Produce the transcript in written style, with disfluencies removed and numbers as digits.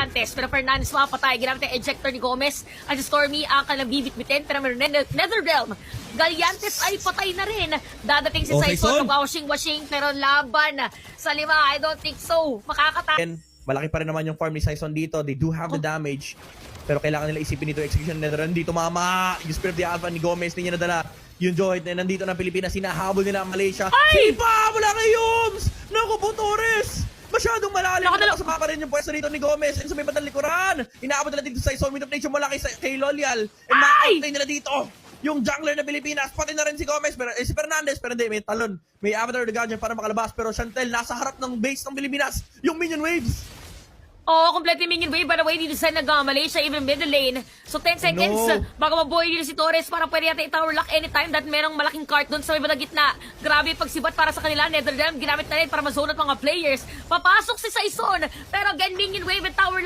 Galyantes. Pero Fernandez mapatay. Ginamit ang ejector ni Gomez. At si Stormy ang kalabibit-bitin. Pero meron Netherrealm. Galyantes ay patay na rin. Dadating si Saison. Mag-washing-washing. Pero laban sa 5. I don't think so. Makakata. Malaki pa rin naman yung farm ni Saison dito. They do have the damage. Pero kailangan nila isipin dito execution na nandito mama. Yung Spirit of the Alpha ni Gomez hindi niya nadala. Yung Joy na nandito ng Pilipinas. Sinahabol nila ang Malaysia. Ay! Sipa! Wala kay Yums! Naku po Torres! Masyadong malalim. Nakasama pa rin yung pwesto dito ni Gomez. And sumipat ang likuran. Inaabot nila dito sa Saison. Wind of Nation mula kay Loyal. And ma-outlay nila dito. Yung jungler na Pilipinas. Pati na rin si Gomez. Pero, si Fernandez. Pero hindi. May talon. May Avatar the Guardian para makalabas. Pero Chantel nasa harap ng base ng Pilipinas. Yung minion waves. Oo, complete minion wave. By the way, dito sa Malaysia, even middle lane. So, 10 seconds bago mabuhay dito si Torres. Parang pwede natin i-tower lock anytime dahil merong malaking cart doon sa may bandang gitna. Grabe pagsibat para sa kanila. Netherrealm, ginamit na rin para ma-zone at mga players. Papasok si Saison. Pero again, minion wave and tower lock.